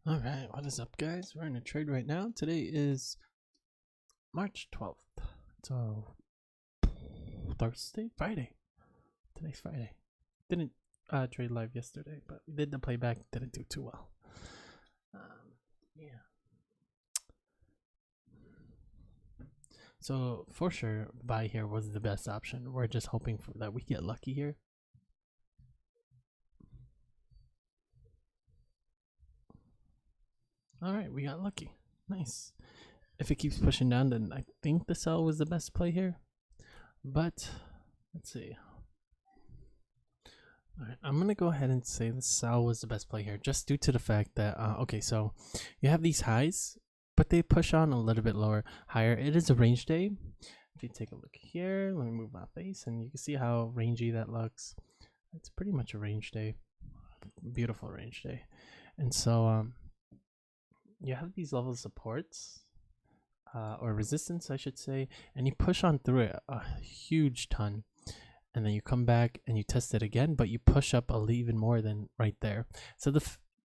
All right, what is up, guys? We're in a trade right now. Today is March 12th. So, Friday. Today's Friday. Didn't trade live yesterday, but we did the playback. Didn't do too well. Yeah. So, for sure, buy here was the best option. We're just hoping for that we get lucky here. All right, we got lucky. Nice. If it keeps pushing down, then I think the sell was the best play here. But let's see. All right, I'm gonna go ahead and say the sell was the best play here, just due to the fact that okay, so you have these highs, but they push on a little bit higher. It is a range day. If you take a look here, let me move my face, and you can see how rangy that looks. It's pretty much a range day, beautiful range day, and so you have these level of supports. Or resistance, I should say, and you push on through it a huge ton, and then you come back and you test it again, but you push up even more than right there. So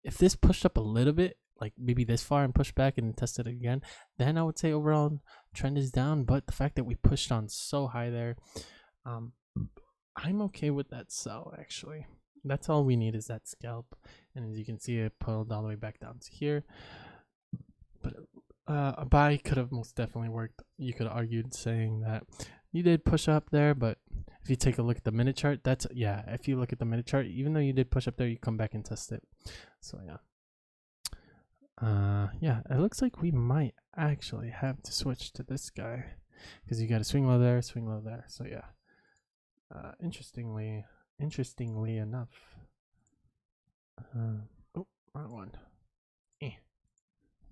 if this pushed up a little bit, like maybe this far, and push back and test it again, then I would say overall trend is down. But the fact that we pushed on so high there, I'm okay with that sell. Actually, that's all we need is that scalp, and as you can see, it pulled all the way back down to here. But a buy could have most definitely worked. You could have argued saying that you did push up there, but if you take a look at the minute chart, if you look at the minute chart, even though you did push up there, you come back and test it. So yeah, it looks like we might actually have to switch to this guy because you got a swing low there, swing low there. So yeah, interestingly enough, oh, wrong one.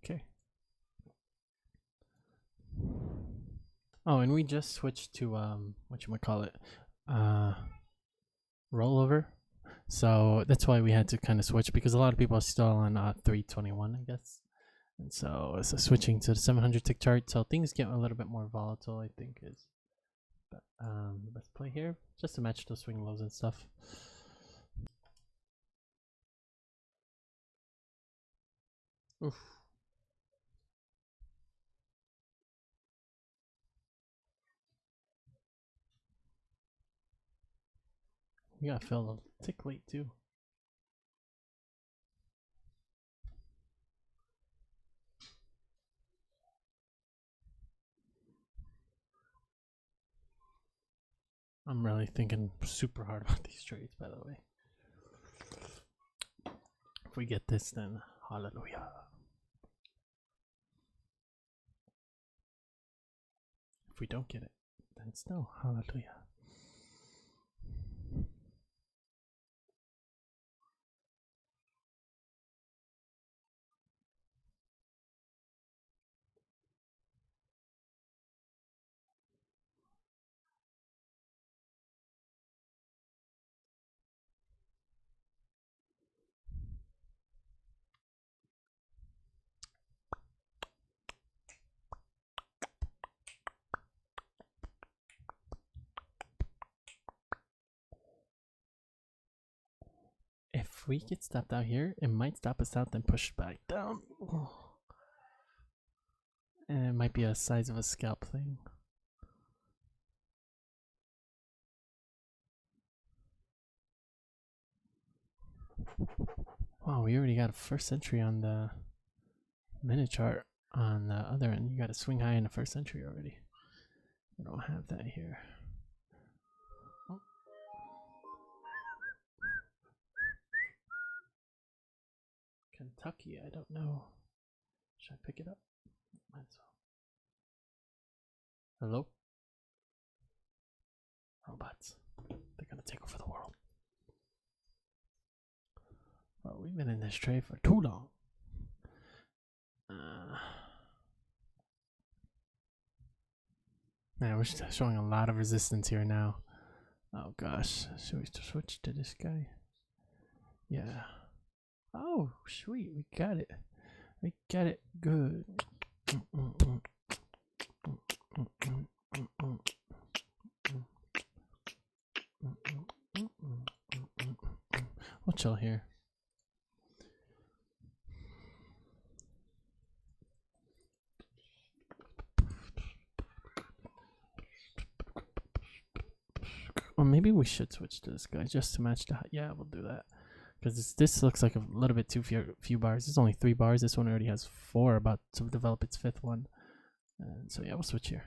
Okay. Oh, and we just switched to whatchamacallit, rollover. So that's why we had to kind of switch, because a lot of people are still on 321, I guess. And so switching to the 700 tick chart, so things get a little bit more volatile, I think is the best play here, just to match those swing lows and stuff. Oof. We got filled a tick late too. I'm really thinking super hard about these trades, by the way. If we get this, then hallelujah. If we don't get it, then still hallelujah. If we get stopped out here, it might stop us out, then push back down. And it might be a size of a scalp thing. Wow, we already got a first entry on the minute chart on the other end. You got a swing high in the first entry already. We don't have that here. Oh. Kentucky, I don't know. Should I pick it up? Might as well. Hello? Robots. They're gonna take over the world. Well, we've been in this trade for too long. Man, we're showing a lot of resistance here now. Oh gosh, should we switch to this guy? Yeah. Oh, sweet, we got it. We got it good. We'll chill here. Or maybe we should switch to this guy just to match the height. Yeah, we'll do that. Because this looks like a little bit too few bars. It's only 3 bars. This one already has 4, about to develop its 5th one. And so yeah, we'll switch here.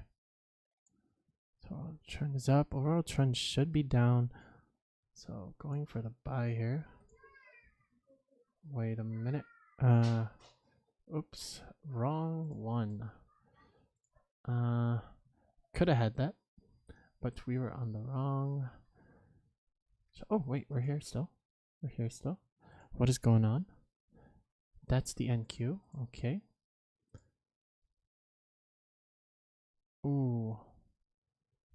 So trend is up. Overall trend should be down. So going for the buy here. Wait a minute. Oops, wrong one. Could have had that, but we were on the wrong. Oh wait, we're here still. We're here still. What is going on? That's the NQ. Okay. Ooh.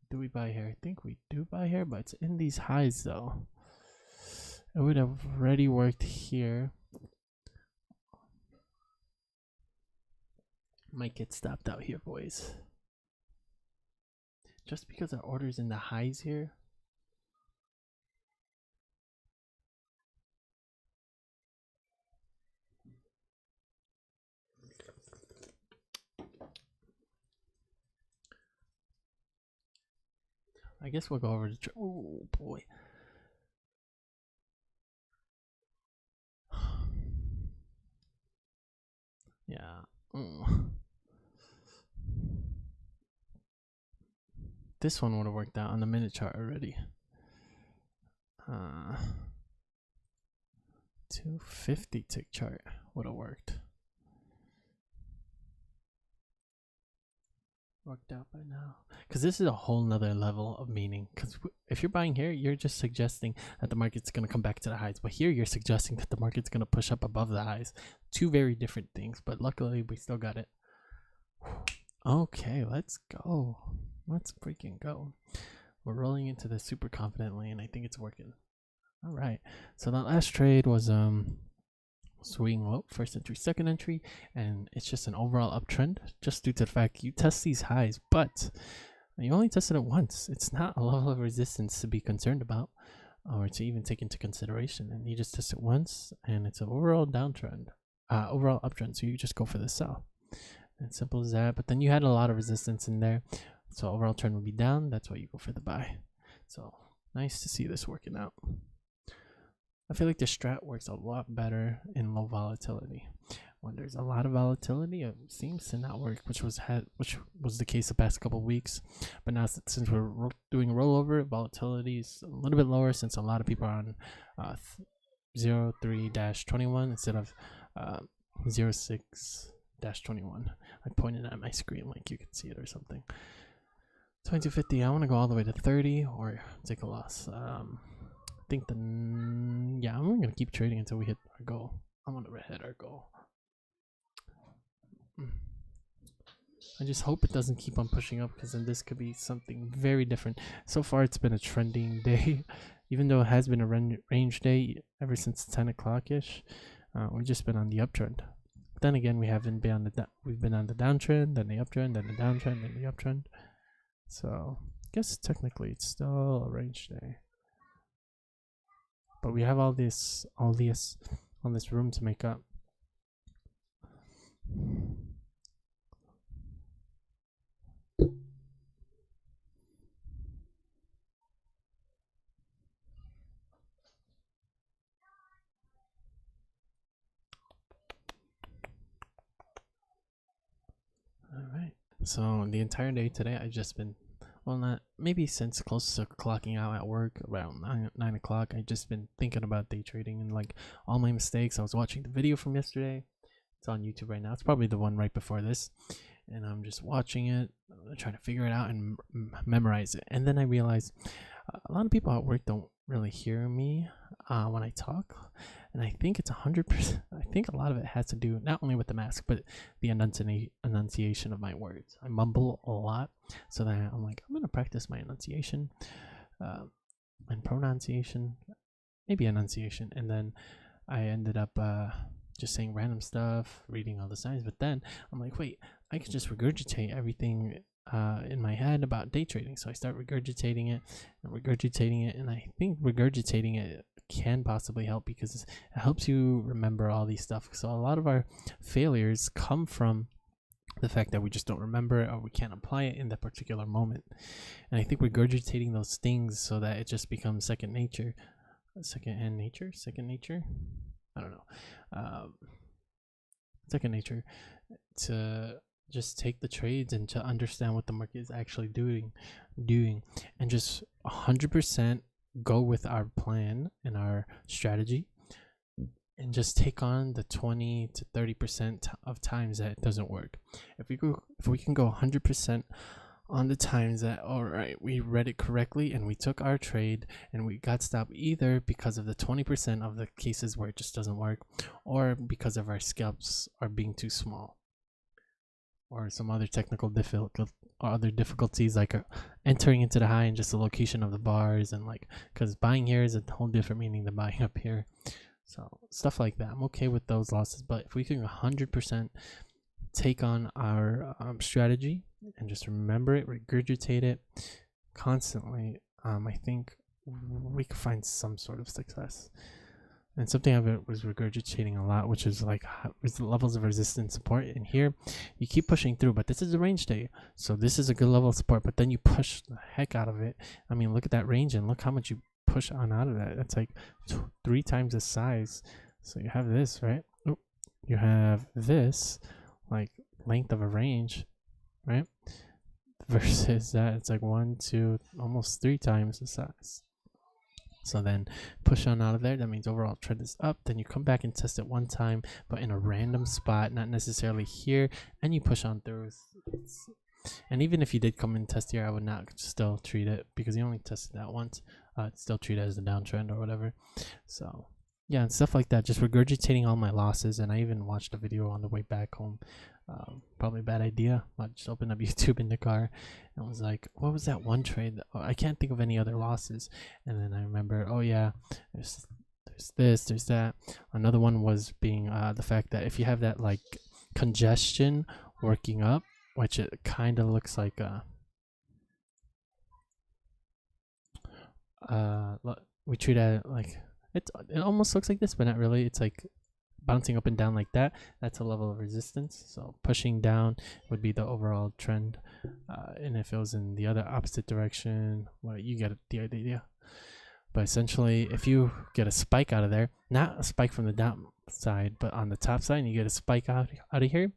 Do we buy here? I think we do buy here, but it's in these highs though. It would have already worked here. Might get stopped out here, boys. Just because our order's in the highs here. I guess we'll go over to. Oh boy. Yeah. This one would have worked out on the minute chart already. 250 tick chart would have worked. Worked out by now. Because this is a whole nother level of meaning. Because if you're buying here, you're just suggesting that the market's going to come back to the highs. But here, you're suggesting that the market's going to push up above the highs. 2 very different things. But luckily, we still got it. Okay, let's go. Let's freaking go. We're rolling into this super confidently, and I think it's working. All right. So that last trade was swing low, first entry, second entry, and it's just an overall uptrend, just due to the fact you test these highs, but you only tested it once. It's not a level of resistance to be concerned about, or to even take into consideration. And you just test it once, and it's an overall downtrend, overall uptrend. So you just go for the sell. And simple as that. But then you had a lot of resistance in there. So overall trend would be down. That's why you go for the buy. So nice to see this working out. I feel like the strat works a lot better in low volatility. When there's a lot of volatility, it seems to not work, which was the case the past couple of weeks. But now since we're doing rollover, volatility is a little bit lower since a lot of people are on 03-21 instead of 06-21. I pointed at my screen like you can see it or something. 2250. I want to go all the way to 30 or take a loss. I think I'm gonna keep trading until we hit our goal. I want to hit our goal. I just hope it doesn't keep on pushing up, because then this could be something very different. So far, it's been a trending day, even though it has been a range day ever since 10 o'clock ish. We've just been on the uptrend. But then again, we haven't been on we've been on the downtrend, then the uptrend, then the downtrend, then the uptrend. So I guess technically it's still a range day. But we have all this room to make up. All right. So the entire day today, I've just been, well, not maybe since close to clocking out at work around 9 o'clock. I've just been thinking about day trading and like all my mistakes. I was watching the video from yesterday. It's on YouTube right now. It's probably the one right before this. And I'm just watching it, trying to figure it out and memorize it. And then I realized a lot of people at work don't really hear me when I talk. And I think it's 100%. I think a lot of it has to do not only with the mask, but the enunciation of my words. I mumble a lot. So then I'm like, I'm going to practice my enunciation and pronunciation, maybe enunciation. And then I ended up just saying random stuff, reading all the signs. But then I'm like, wait, I could just regurgitate everything in my head about day trading. So I start regurgitating it, and I think regurgitating it can possibly help because it helps you remember all these stuff. So a lot of our failures come from The fact that we just don't remember it or we can't apply it in that particular moment. And I think regurgitating those things so that it just becomes second nature. Second nature? I don't know. Second nature to just take the trades and to understand what the market is actually doing and just 100% go with our plan and our strategy and just take on the 20 to 30% of times that it doesn't work. If we can go 100% on the times that, all right, we read it correctly and we took our trade and we got stopped either because of the 20% of the cases where it just doesn't work, or because of our scalps are being too small, or some other technical difficulties like entering into the high and just the location of the bars, and like, because buying here is a whole different meaning than buying up here. So stuff like that, I'm okay with those losses. But if we can 100% take on our strategy and just remember it, regurgitate it constantly, I think we could find some sort of success. And something I was regurgitating a lot, which is like the levels of resistance support. And here you keep pushing through, but this is a range day, so this is a good level of support, but then you push the heck out of it. I mean, look at that range and look how much you push on out of that. That's like 3 times the size. So you have this, right? You have this like length of a range, right? Versus that, it's like 1, 2, almost 3 times the size. So then push on out of there. That means overall trend is up. Then you come back and test it one time, but in a random spot, not necessarily here, and you push on through. And even if you did come and test here, I would not still treat it, because you only tested that once. Still treat it as a downtrend or whatever. So yeah, and stuff like that, just regurgitating all my losses. And I even watched a video on the way back home. Probably a bad idea. I just opened up YouTube in the car and was like, what was that one trade? I can't think of any other losses. And then I remember, oh yeah, there's this, there's that. Another one was being the fact that if you have that like congestion working up, which it kind of looks like we treat it like it almost looks like this, but not really. It's like bouncing up and down like that. That's a level of resistance. So pushing down would be the overall trend, and if it was in the other opposite direction, well, you get the idea. But essentially, if you get a spike out of there, not a spike from the downside, but on the top side, and you get a spike out of here,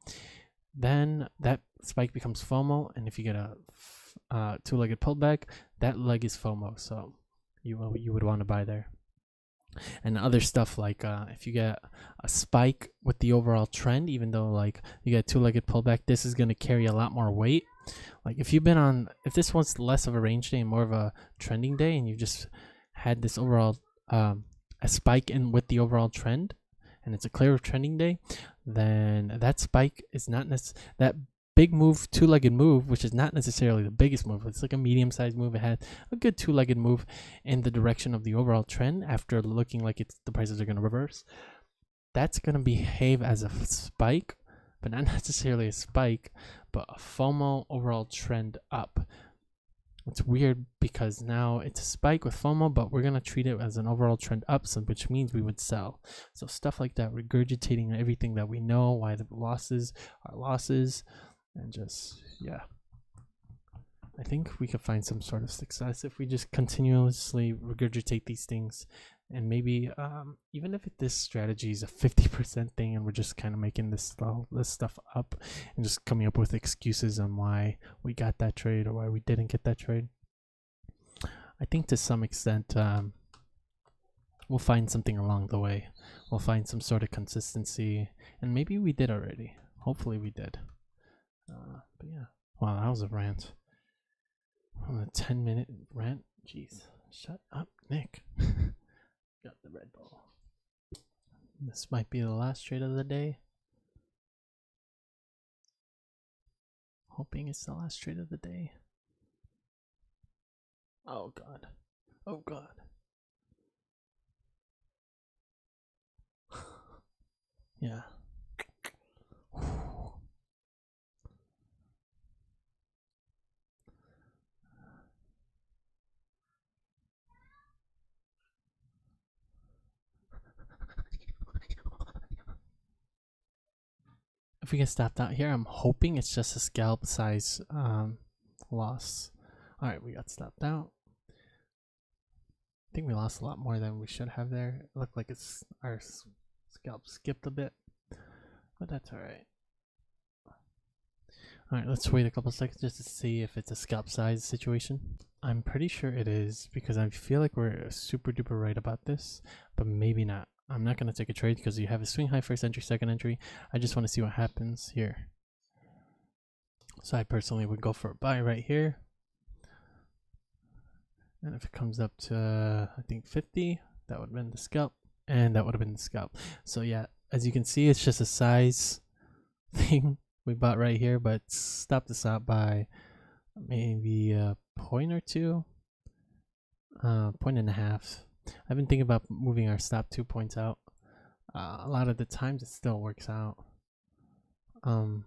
then that spike becomes FOMO. And if you get a two-legged pullback, that leg is FOMO. So you would want to buy there. And other stuff like if you get a spike with the overall trend, even though like you get a two-legged pullback, this is going to carry a lot more weight. Like if this was less of a range day and more of a trending day, and you just had this overall a spike in with the overall trend, and it's a clear trending day, then that spike is not that big move, two-legged move, which is not necessarily the biggest move. It's like a medium-sized move. It had a good two-legged move in the direction of the overall trend after looking like the prices are going to reverse. That's going to behave as a spike, but not necessarily a spike, but a FOMO overall trend up. It's weird because now it's a spike with FOMO, but we're going to treat it as an overall trend up, which means we would sell. So stuff like that, regurgitating everything that we know, why the losses are losses. And just, yeah, I think we could find some sort of success if we just continuously regurgitate these things. And maybe even if this strategy is a 50% thing and we're just kind of making this stuff up and just coming up with excuses on why we got that trade or why we didn't get that trade, I think to some extent we'll find something along the way. We'll find some sort of consistency, and maybe we did already. Hopefully we did. But yeah, wow, that was a rant. A 10-minute rant. Jeez, shut up, Nick. Got the Red Bull. This might be the last trade of the day. Hoping it's the last trade of the day. Oh god. Oh god. Yeah. if we get stopped out here, I'm hoping it's just a scalp size loss. All right, we got stopped out. I think we lost a lot more than we should have there. It looked like our scalp skipped a bit, but that's all right. All right, let's wait a couple seconds just to see if it's a scalp size situation. I'm pretty sure it is because I feel like we're super duper right about this, but maybe not. I'm not gonna take a trade because you have a swing high first entry, second entry. I just want to see what happens here. So I personally would go for a buy right here. And if it comes up to, I think 50, that would have been the scalp. And that would have been the scalp. So yeah, as you can see, it's just a size thing we bought right here, but stopped us out by maybe a point or two. Point and a half. I've been thinking about moving our stop 2 points out. A lot of the times it still works out. Would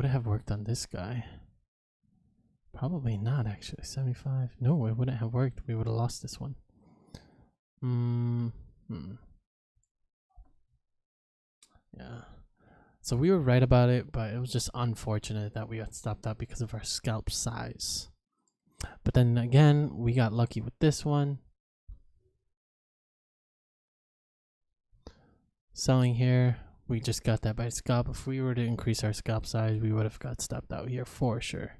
it have worked on this guy? Probably not, actually. 75. No, it wouldn't have worked. We would have lost this one. Yeah. So we were right about it, but it was just unfortunate that we got stopped out because of our scalp size. But then again, we got lucky with this one. Selling here, we just got that by scalp. If we were to increase our scalp size, we would have got stopped out here for sure.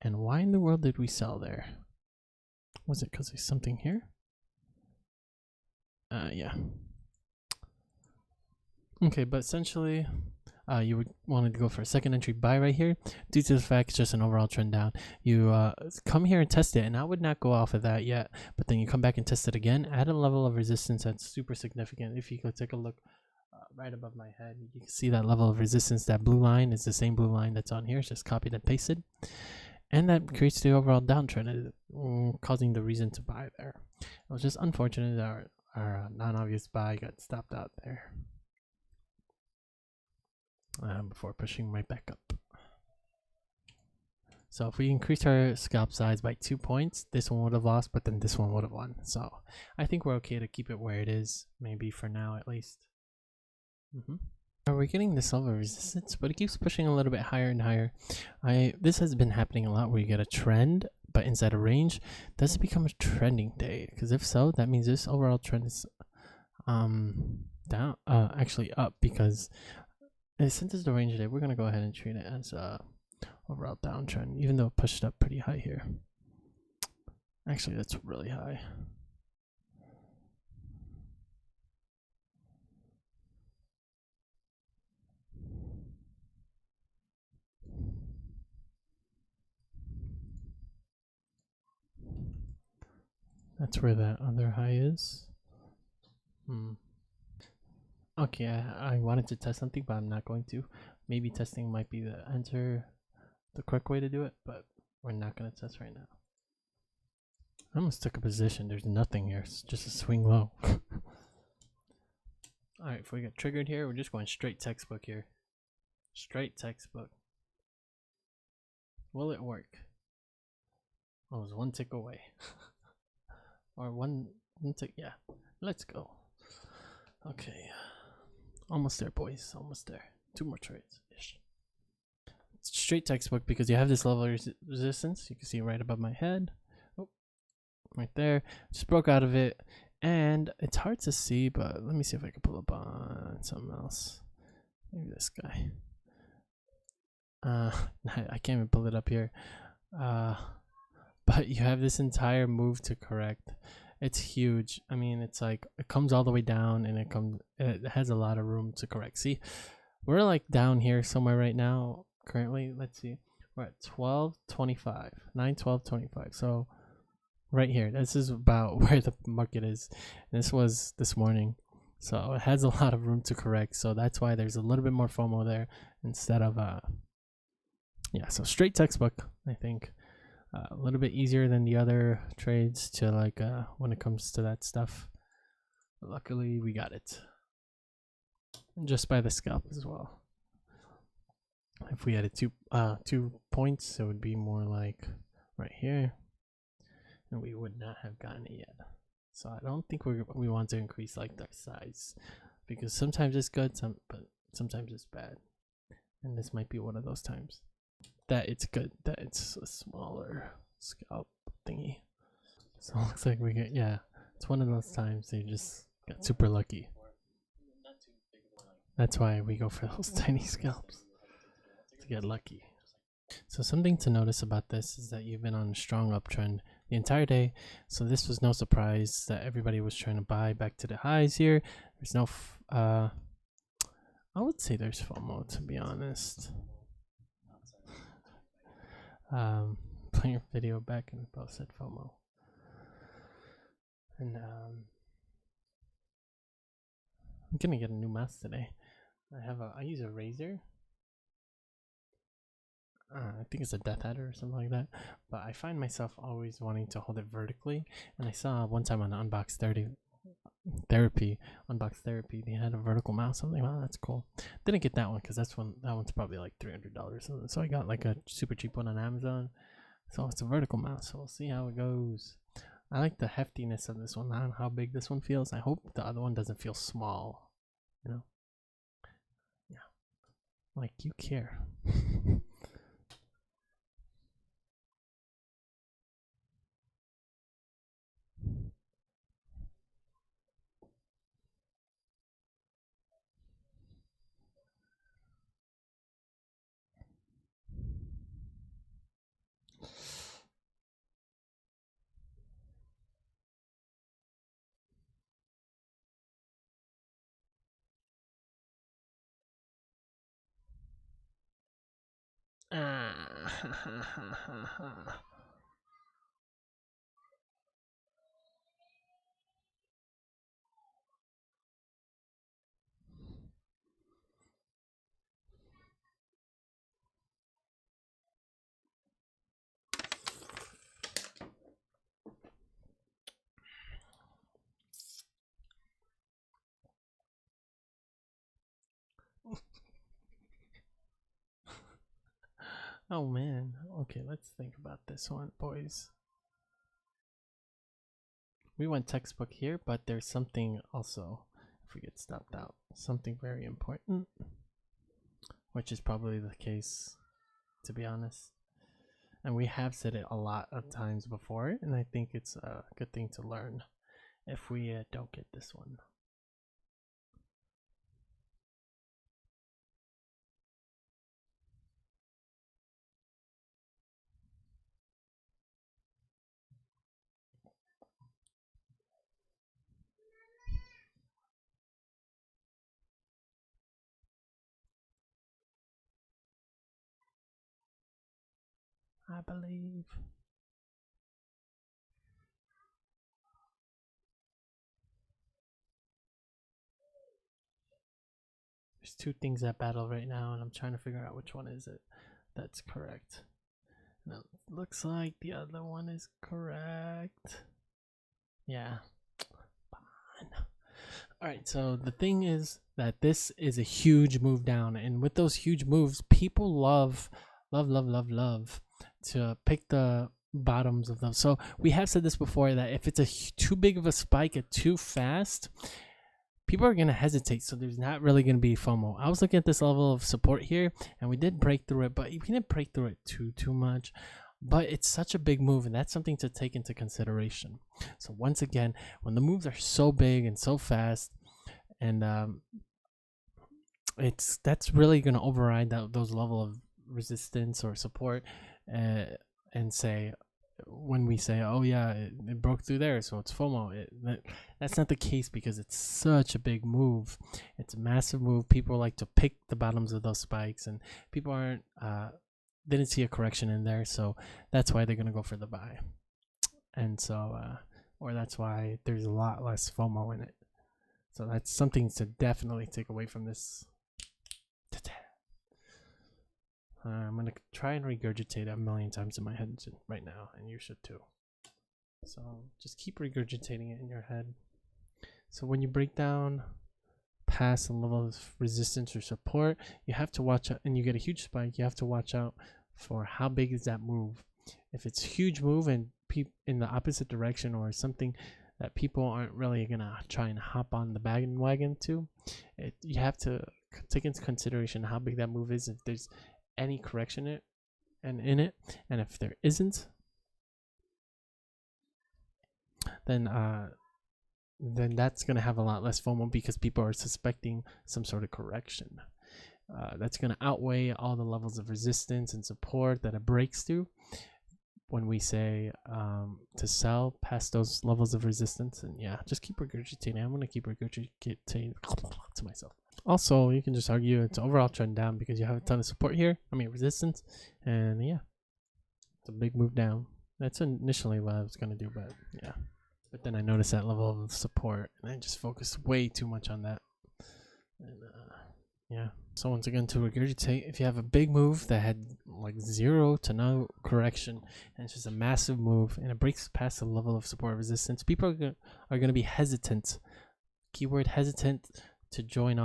And why in the world did we sell there? Was it because there's something here? Yeah. Okay, but essentially, you would wanted to go for a second entry buy right here due to the fact it's just an overall trend down. You come here and test it, and I would not go off of that yet, but then you come back and test it again at a level of resistance that's super significant. If you go take a look right above my head, you can see that level of resistance. That blue line is the same blue line that's on here. It's just copied and pasted. And that creates the overall downtrend, causing the reason to buy there. It was just unfortunate that our non-obvious buy got stopped out there before pushing right back up. So if we increase our scalp size by 2 points, this one would have lost, but then this one would have won. So I think we're okay to keep it where it is, maybe for now at least. We're getting this level of resistance, but it keeps pushing a little bit higher and higher. This has been happening a lot where you get a trend, but inside a range. Does it become a trending day? Because if so, that means this overall trend is down, actually up, because since it's the range day, we're gonna go ahead and treat it as a overall downtrend, even though it pushed up pretty high here. Actually, that's really high. That's where that other high is. Okay, I wanted to test something, but I'm not going to. Maybe testing might be the correct way to do it, but we're not going to test right now. I almost took a position. There's nothing here. It's just a swing low. Alright, if we get triggered here, we're just going straight textbook here. Straight textbook. Will it work? Oh, it was one tick away. Or one tick, yeah. Let's go. Okay. Almost there, boys. Almost there. 2 more trades ish. Straight textbook because you have this level of resistance. You can see right above my head. Oh, right there. Just broke out of it. And it's hard to see, but let me see if I can pull up on something else. Maybe this guy. I can't even pull it up here. But you have this entire move to correct. It's huge. I mean, it's like it comes all the way down, and it has a lot of room to correct. See, we're like down here somewhere right now. Currently, let's see, we're at 12.25, 9/12/25. So right here, this is about where the market is. This was this morning, so it has a lot of room to correct. So that's why there's a little bit more FOMO there instead of yeah. So straight textbook, I think. A little bit easier than the other trades to like when it comes to that stuff. But luckily we got it. And just by the scalp as well. If we had a 2 points, it would be more like right here. And we would not have gotten it yet. So I don't think we want to increase like that size. Because sometimes it's good, but sometimes it's bad. And this might be one of those times that it's good that it's a smaller scalp thingy. So it looks like we get, yeah, it's one of those times they just got super lucky. That's why we go for those tiny scalps, to get lucky. So something to notice about this is that you've been on a strong uptrend the entire day. So this was no surprise that everybody was trying to buy back to the highs here. There's no, I would say there's FOMO, to be honest. Playing your video back and both said FOMO. And I'm gonna get a new mouse today. I use a Razer. I think it's a Death Adder or something like that. But I find myself always wanting to hold it vertically. And I saw one time on Unbox Therapy, they had a vertical mouse. I'm like, wow, that's cool. Didn't get that one because that one's probably like $300. So I got like a super cheap one on Amazon. So it's a vertical mouse. So we'll see how it goes. I like the heftiness of this one. I don't know how big this one feels. I hope the other one doesn't feel small. You know? Yeah. Like you care. Oh man. Okay, let's think about this one, boys. We went textbook here, but there's something also, if we get stopped out, something very important, which is probably the case, to be honest. And we have said it a lot of times before, and I think it's a good thing to learn if we don't get this one. I believe. There's two things at battle right now, and I'm trying to figure out which one is it that's correct. And it looks like the other one is correct. Yeah. Fine. Alright, so the thing is that this is a huge move down, and with those huge moves, people love to pick the bottoms of them. So we have said this before that if it's too big of a spike at too fast, people are going to hesitate. So there's not really going to be FOMO. I was looking at this level of support here, and we did break through it, but we didn't break through it too much. But it's such a big move, and that's something to take into consideration. So once again, when the moves are so big and so fast, and that's really going to override those level of resistance or support, and say, when we say, oh yeah, it broke through there, so it's FOMO. That's not the case, because it's such a big move. It's a massive move. People like to pick the bottoms of those spikes, and people aren't didn't see a correction in there, so that's why they're gonna go for the buy. And so or that's why there's a lot less FOMO in it. So that's something to definitely take away from this. I'm gonna try and regurgitate it a million times in my head right now, and you should too. So just keep regurgitating it in your head. So when you break down past a level of resistance or support, you have to watch out, and you get a huge spike, you have to watch out for how big is that move. If it's a huge move and in the opposite direction, or something that people aren't really gonna try and hop on the bandwagon to, you have to take into consideration how big that move is, if there's any correction in it, and if there isn't, then that's gonna have a lot less FOMO because people are suspecting some sort of correction. That's gonna outweigh all the levels of resistance and support that it breaks through when we say to sell past those levels of resistance. And yeah, just keep regurgitating. I'm gonna keep regurgitating to myself. Also, you can just argue it's overall trend down because you have a ton of support here. I mean resistance, and yeah, it's a big move down. That's initially what I was gonna do, but yeah. But then I noticed that level of support, and I just focused way too much on that. And yeah. So once again, to regurgitate, if you have a big move that had like 0 to no correction, and it's just a massive move, and it breaks past the level of support resistance, people are gonna be hesitant. Keyword hesitant to join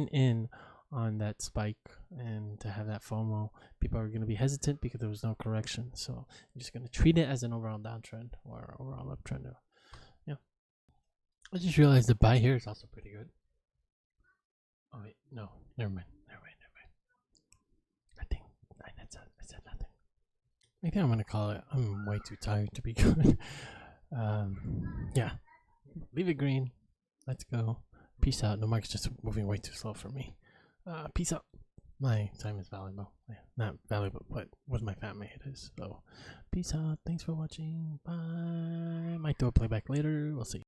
in on that spike and to have that FOMO. People are going to be hesitant because there was no correction, so I'm just going to treat it as an overall downtrend or overall uptrend. Yeah, I just realized the buy here is also pretty good. Oh wait, no, never mind. Nothing. I said nothing. I think I'm gonna call it. I'm way too tired to be good. Yeah, leave it green. Let's go. Peace out. The market's just moving way too slow for me. Peace out. My time is valuable. Yeah, not valuable, but with my family it is. So, peace out. Thanks for watching. Bye. Might do a playback later. We'll see.